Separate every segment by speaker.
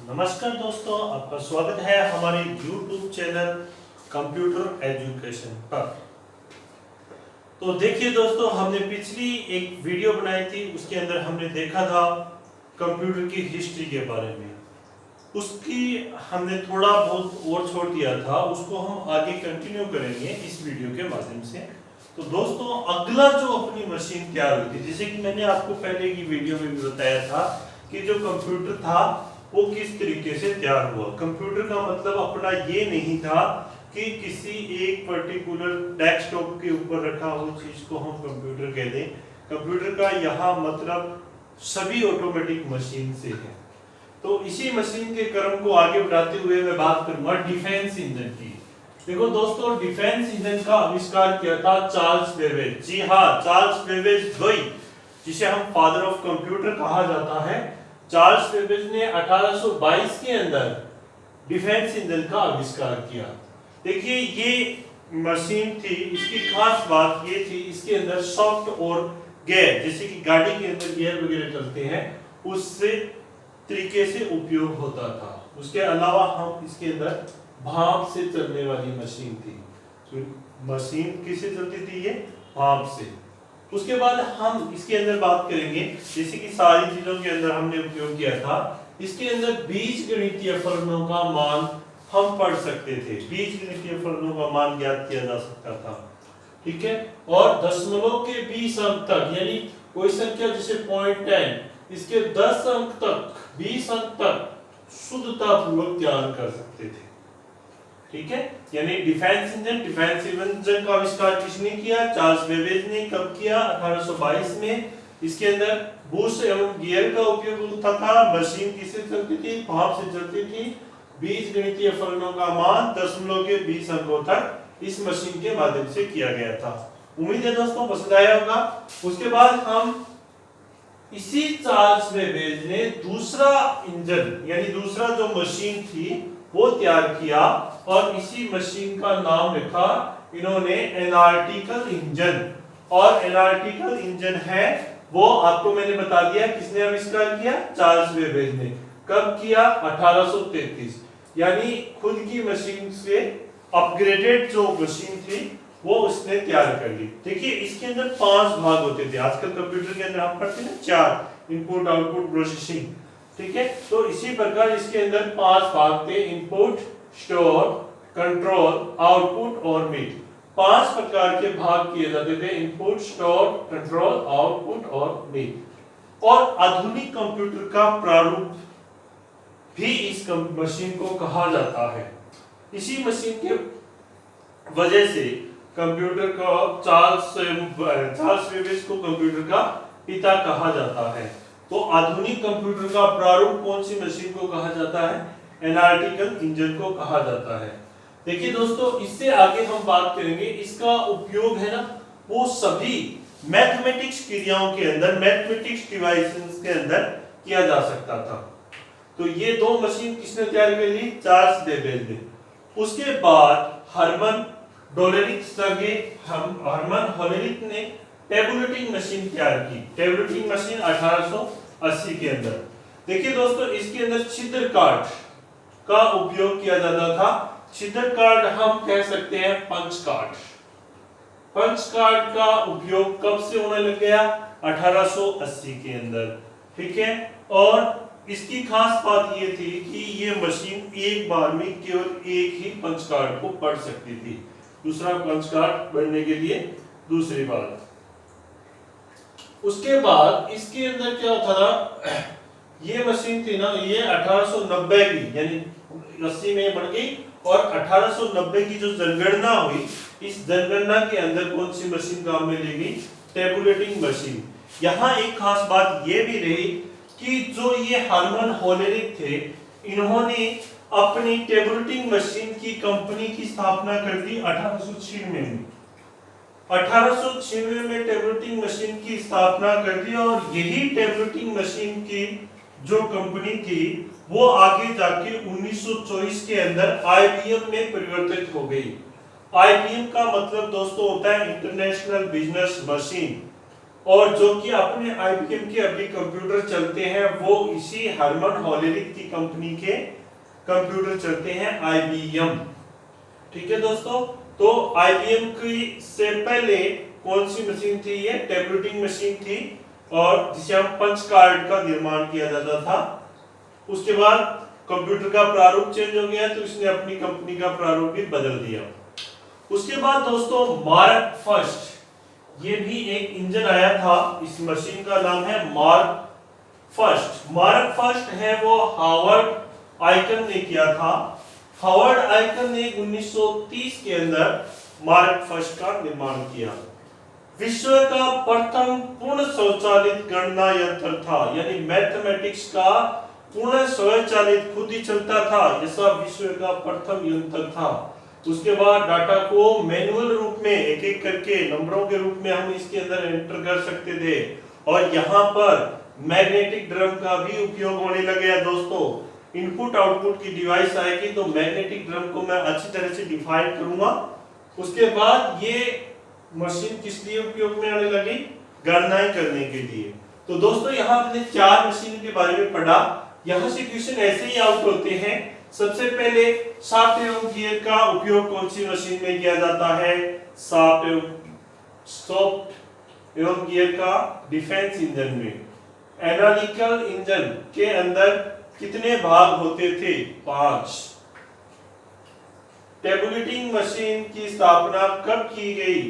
Speaker 1: नमस्कार दोस्तों, आपका स्वागत है हमारे YouTube चैनल कंप्यूटर एजुकेशन पर। तो देखिए दोस्तों, हमने पिछली एक वीडियो बनाई थी, उसके अंदर हमने देखा था कंप्यूटर की हिस्ट्री के बारे में। उसकी हमने थोड़ा बहुत और छोड़ दिया था, उसको हम आगे कंटिन्यू करेंगे इस वीडियो के माध्यम से। तो दोस्तों, अगला जो अपनी मशीन तैयार हुई थी, जैसे कि मैंने आपको पहले की वीडियो में भी बताया था कि जो कंप्यूटर था वो किस तरीके से तैयार हुआ। कंप्यूटर का मतलब अपना ये नहीं था कि किसी एक पर्टिकुलर डेस्कटॉप के ऊपर रखा हुआ चीज को हम कंप्यूटर कह दें। कंप्यूटर का यहाँ मतलब सभी ऑटोमेटिक मशीन से है। तो इसी मशीन के क्रम को आगे बढ़ाते हुए मैं बात करूंगा डिफेंस इंजन की। देखो दोस्तों, डिफेंस इंजन का आविष्कार किया था चार्ल्स बेबेज। जी हाँ, चार्ल्स बेबेज वही जिसे हम फादर ऑफ कंप्यूटर कहा जाता है। चार्ल्स बेबेज ने 1822 के अंदर डिफेंस इंजन का आविष्कार किया। देखिए, ये मशीन थी, इसकी खास बात ये थी, इसके अंदर सॉफ्ट और गियर, जैसे कि गाड़ी के अंदर गियर वगैरह चलते हैं, उससे तरीके से उपयोग होता था। उसके अलावा हम इसके अंदर भाप से चलने वाली मशीन थी। तो मशीन किससे चलती थी? ये भाप से। उसके बाद हम इसके अंदर बात करेंगे, जैसे कि सारी चीजों के अंदर हमने उपयोग किया था, इसके अंदर बीजगणितीय फलनों का मान हम पढ़ सकते थे। बीजगणितीय फलनों का मान ज्ञात किया जा सकता था, ठीक है। और दशमलव के 20 अंक तक, यानी कोई संख्या जैसे 0.10, इसके 10 अंक तक, 20 अंक तक शुद्धता पूर्वक तैयार कर सकते थे, ठीक है। यानी डिफेंस इंजन का आविष्कार किसने किया? चार्ल्स बेबेज ने। कब किया? 1822 में। इसके अंदर बुश एवं गियर का उपयोग होता था। मशीन किससे चलती थी? भाप से चलती थी। बीजगणितीय फलनों का मान दशमलव के 20 अंकों तक इस मशीन के माध्यम से किया गया था। उम्मीद है दोस्तों पसंद आया होगा। उसके बाद हम इसी चार्ल्स बेबेज ने दूसरा इंजन, यानी दूसरा जो मशीन थी वो तैयार किया, और इसी मशीन का नाम रखा इन्होंने एनालिटिकल इंजन। और एनालिटिकल इंजन है वो आपको मैंने बता दिया किसने आविष्कार किया? चार्ल्स बेबेज ने। कब किया? 1833। यानी खुद की मशीन से अपग्रेडेड जो मशीन थी वो उसने तैयार कर ली। देखिए, इसके अंदर 5 भाग होते थे। आजकल कंप्यूटर के अंदर हम पढ़ते हैं ना 4, इनपुट आउटपुट प्रोसेसिंग, ठीक है। तो इसी प्रकार इसके अंदर 5 भाग थे, इनपुट, स्टोर, कंट्रोल, आउटपुट और मीट। 5 प्रकार के भाग किए जाते थे, इनपुट, स्टोर, कंट्रोल, आउटपुट और मीट। और आधुनिक कंप्यूटर का प्रारूप भी इस मशीन को कहा जाता है। इसी मशीन के वजह से कंप्यूटर को चार्ल्स बेबेज को कंप्यूटर का पिता कहा जाता है। तो आधुनिक कंप्यूटर का प्रारूप कौन सी मशीन को कहा जाता है? एनालिटिकल इंजन को कहा जाता है। देखिए दोस्तों, इससे आगे हम बात करेंगे, इसका उपयोग है ना वो सभी मैथमेटिक्स क्रियाओं के अंदर, मैथमेटिक्स डिवाइसेस के अंदर किया जा सकता था। तो ये 2 मशीन किसने तैयार कर ली? चार्ल्स बेबेज ने। उसके बाद हर्मन होलेरिक ने टेबुलेटिंग मशीन तैयार की। टेबुलेटिंग मशीन 1880 के अंदर। देखिए दोस्तों, इसके अंदर छिद्र कार्ड का उपयोग किया जाता था। छिद्र कार्ड हम कह सकते हैं पंच कार्ड। पंच कार्ड का उपयोग कब से होने लग गया? 1880 के अंदर, ठीक है। और इसकी खास बात ये थी कि ये मशीन एक बार में केवल एक ही पंच कार्ड को पढ़ सकती थी। दूसरा पंच कार्ड पढ़ने के लिए दूसरी बात। उसके बाद इसके अंदर क्या होता था, ये मशीन थी ना, ये 1890 की, यानी 80 में बन गई, और 1890 की जो जनगणना हुई, इस जनगणना के अंदर कौन सी मशीन काम में लेगी? Tabulating machine. यहाँ एक खास बात ये भी रही कि जो ये हर्मन होलेरिक थे, इन्होंने अपनी टेबुलेटिंग मशीन की कंपनी की स्थापना कर दी 1896 में। 1896 में टेबुलेटिंग मशीन की स्थापना कर दी, और यही टेबुलेटिंग मशीन की जो कंपनी थी वो आगे जाके 1924 के अंदर IBM में परिवर्तित हो गई। IBM का मतलब दोस्तों होता है इंटरनेशनल बिजनेस मशीन। और जो कि अपने IBM के अभी कंप्यूटर चलते हैं वो इसी हर्मन होलेरिक की कंपनी के कंप्यूटर चलते हैं IBM। ठीक है दोस्तों, तो IBM की से पहले कौन सी मशीन थी? ये टैबुलेटिंग मशीन थी और जिसे हम पंच कार्ड का निर्माण किया जाता था। उसके बाद कंप्यूटर का प्रारूप चेंज हो गया तो इसने अपनी कंपनी का प्रारूप भी बदल दिया। उसके बाद दोस्तों मार्क फर्स्ट, ये भी एक इंजन आया था। इस मशीन का नाम है मार्क फर्स्ट। मार्क फर्स्ट है वो हावर्ड आइकन ने किया था। हावर्ड आइकन ने 1930 के अंदर मार्क फर्स्ट का निर्माण किया। विश्व का प्रथम पूर्ण स्वचालित गणना यंत्र था, यानी मैथमेटिक्स का पूर्ण स्वचालित खुद ही चलता था, ऐसा विश्व का प्रथम यंत्र था। उसके बाद डाटा को मैनुअल रूप में एक एक करके नंबरों के रूप में हम इसके अंदर एंटर कर सकते थे और यहाँ पर मैग्नेटिक ड्रम का भी उपयोग होने लगे दोस्तों। इनपुट आउटपुट की डिवाइस आएगी तो मैग्नेटिक ड्रम को मैं अच्छी तरह से डिफाइन करूंगा। उसके बाद ये मशीन किस लिए उपयोग में आने लगी? गणनाएं करने के लिए। तो दोस्तों यहाँ हमने 4 मशीन के बारे में पढ़ा। यहाँ से क्वेश्चन ऐसे ही आउट होते हैं। सबसे पहले शाफ्ट एवं गियर का उपयोग कौन सी मशीन में किया जाता है? शाफ्ट एवं गियर का डिफेंस इंजन में। एनालिटिकल इंजन के अंदर कितने भाग होते थे? 5। टैबुलेटिंग मशीन की स्थापना कब की गई?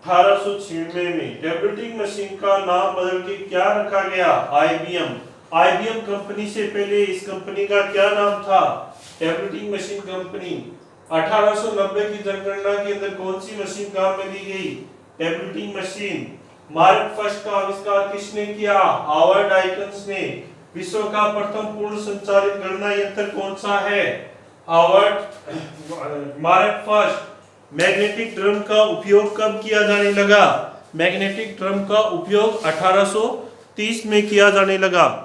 Speaker 1: 1896 में। टैबुलेटिंग मशीन का नाम बदल के क्या रखा गया? IBM। IBM कंपनी से पहले इस कंपनी का क्या नाम था? Tabulating machine company. 1890 की जनगणना के अंदर कौन सी मशीन काम में ली गई? Tabulating machine. मार्क फर्स्ट का आविष्कार किसने किया? हावर्ड आइकन्स ने। विश्व का प्रथम पूर्ण संचालित गणना यंत्र कौन सा है? Mark first. मैग्नेटिक ड्रम का उपयोग कब किया जाने लगा? मैग्नेटिक ड्रम का उपयोग 1830 में किया जाने लगा।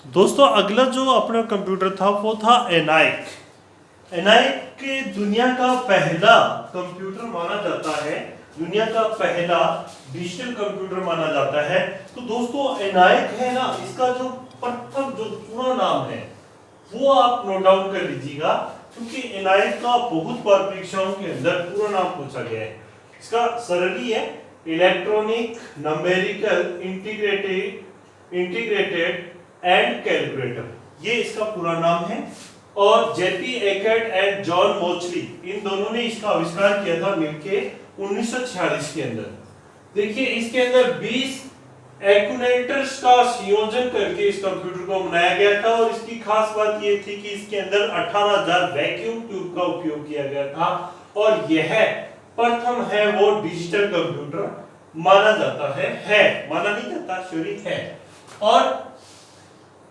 Speaker 1: दोस्तों अगला जो अपना कंप्यूटर था वो था एनाइक। एनाइक के दुनिया का पहला कंप्यूटर माना जाता है, दुनिया का पहला डिजिटल कंप्यूटर माना जाता है। तो दोस्तों एनाइक है ना, इसका जो प्रथम जो पूरा नाम है वो आप नोट डाउन कर लीजिएगा, क्योंकि एनाइक का बहुत बार परीक्षाओं के अंदर पूरा नाम पूछा गया है। इसका सरली है electronic numerical integrated and calculator, ये इसका पूरा नाम है। और JP Eckert and John Mauchly इन दोनों ने इसका आविष्कार किया था मिलके 1946 के अंदर। देखिए इसके अंदर 20 एक्यूमुलेटर्स का संयोजन करके इस कंप्यूटर को बनाया गया था और इसकी खास बात ये थी कि इसके अंदर 18,000 वैक्यूम ट्यूब का उपयोग किया गया था और यह प्रथम है वो डिजिटल कंप्यूटर माना जाता है माना नहीं जाता, श्योरी है। और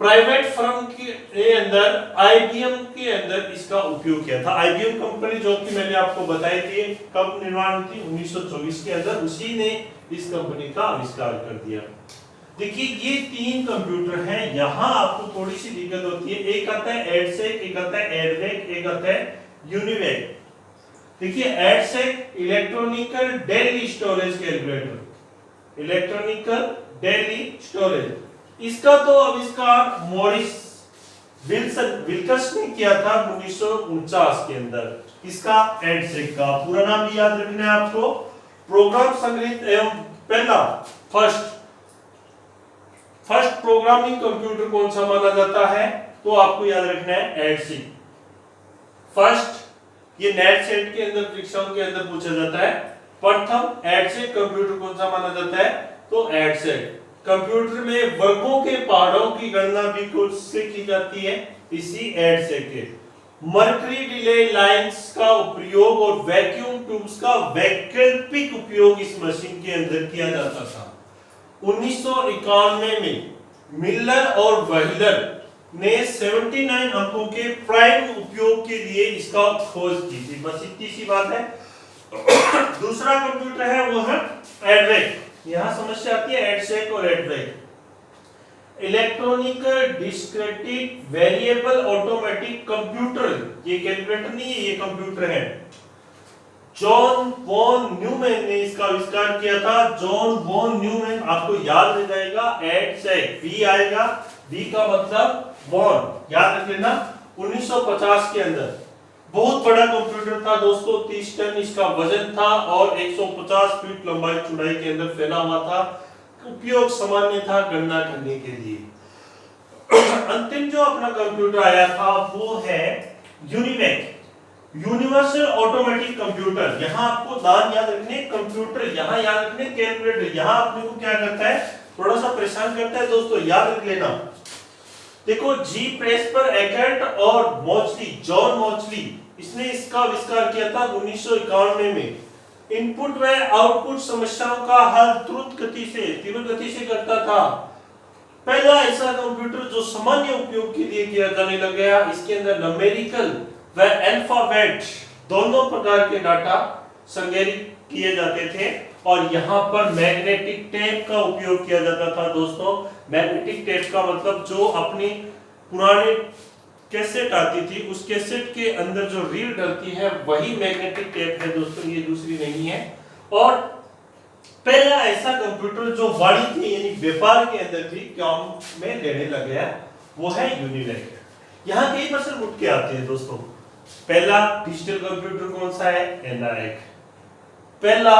Speaker 1: प्राइवेट फर्म के अंदर IBM के अंदर इसका उपयोग किया था। IBM कंपनी जो कि मैंने आपको बताई थी कब निर्माण हुई थी? 1924 के अंदर, उसी ने इस कंपनी का आविष्कार कर दिया। देखिए ये 3 कंप्यूटर हैं, यहाँ आपको थोड़ी सी दिक्कत होती है। एक आता है एडसेक, एक आता है एडवेक, एक आता है यूनिवेक। देखिए EDSAC electronical daily storage calculator, electronical daily storage, इसका तो आविष्कार मॉरिस विल्कस ने किया था 1949 के अंदर। इसका एडसेक का पूरा नाम भी याद रखना है आपको। प्रोग्राम संग्रहित एवं पहला फर्स्ट प्रोग्रामिंग कंप्यूटर कौन सा माना जाता है? तो आपको याद रखना है एडसेक फर्स्ट। ये नेट सेट के अंदर परीक्षाओं के अंदर पूछा जाता है। प्रथम एडसेक कंप्यूटर कौन सा माना जाता है? तो एडसेक। कंप्यूटर में वर्गों के पहाड़ों की गणना भी खुद से की जाती है इसी एडसेक के। मर्करी रिले लाइंस का प्रयोग और वैक्यूम ट्यूब्स का वैकल्पिक उपयोग इस मशीन के अंदर किया जाता था। 1991 में मिलर और व्हीलर ने 79 अंकों के प्राइम उपयोग के लिए इसका खोज की थी। बस इतनी सी बात है। दूसरा कंप्यूटर है वो है एडवेक। यहां समस्या आती है एडसेक और EDVAC. Electronic discrete variable automatic computer, ये कैलकुलेटर नहीं है, ये कंप्यूटर है। जॉन वॉन न्यूमैन ने इसका आविष्कार किया था। जॉन वॉन न्यूमैन, आपको याद रह जाएगा, एडसेक, वी आएगा, वी का मतलब वॉन, याद रख लेना। 1950 के अंदर बहुत बड़ा कंप्यूटर था दोस्तों, 30 टन इसका वजन था और 150 फीट लंबाई चौड़ाई के अंदर फैला हुआ था। उपयोग सामान्य था गणना करने के लिए। अंतिम जो अपना कंप्यूटर आया था वो है यूनिवैक, यूनिवर्सल ऑटोमेटिक कंप्यूटर। यहाँ आपको दान याद रखने, कंप्यूटर यहाँ याद रखने, कैलकुलेटर यहाँ अपने को क्या करता है, थोड़ा सा परेशान करता है दोस्तों, याद रख लेना। देखो, जी प्रेस्पर एकर्ट और मॉचली, जॉन मॉचली, इसने इसका आविष्कार किया था 1991 में। इनपुट व आउटपुट समस्याओं का हल तुरंत गति से, तीव्र गति से करता था। पहला ऐसा कंप्यूटर जो सामान्य उपयोग के लिए किया जाने लग गया। इसके अंदर न्यूमेरिकल व अल्फाबेट दोनों प्रकार के डाटा संग्रहित किए जाते थे और यहाँ पर मैग्नेटिक टेप का उपयोग किया जाता था दोस्तों। मैग्नेटिक टेप का मतलब जो अपनी पुराने कैसेट आती थी, उस कैसेट के अंदर जो रील डलती है वही मैग्नेटिक टेप है दोस्तों, ये दूसरी नहीं है। और पहला ऐसा कंप्यूटर जो वाणिज्य यानी व्यापार के अंदर भी काम में लेने लग गया वो है यूनिवैक। यहाँ कई प्रश्न उठ के आते हैं दोस्तों। पहला डिजिटल कंप्यूटर कौन सा है, एनआईएक। पहला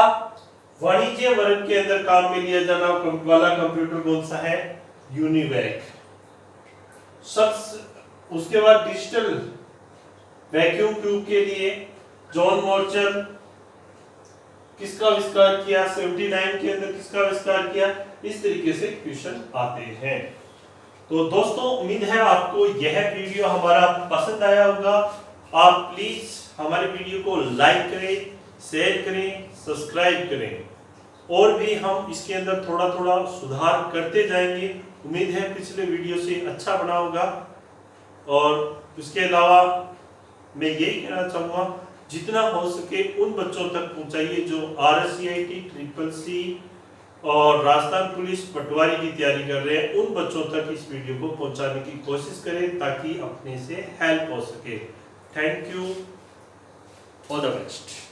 Speaker 1: वाणिज्य वर्ग के अंदर काम में लिया जाना वाला कंप्यूटर कौन सा है, यूनिवैक। उसके बाद डिजिटल वैक्यूम ट्यूब के लिए जॉन मॉर्चल किसका आविष्कार किया, 79 के अंदर किसका आविष्कार किया। इस तरीके से क्वेश्चन आते हैं। तो दोस्तों, उम्मीद है आपको यह वीडियो हमारा पसंद आया होगा। आप प्लीज हमारे वीडियो को लाइक करें, शेयर करें, सब्सक्राइब करें और भी हम इसके अंदर थोड़ा थोड़ा सुधार करते जाएंगे। उम्मीद है पिछले वीडियो से अच्छा बना होगा। और उसके अलावा मैं यही कहना चाहूँगा, जितना हो सके उन बच्चों तक पहुंचाइए जो RSCIT, CCC और राजस्थान पुलिस पटवारी की तैयारी कर रहे हैं। उन बच्चों तक इस वीडियो को पहुंचाने की कोशिश करें ताकि अपने से हेल्प हो सके। Thank you, all the best.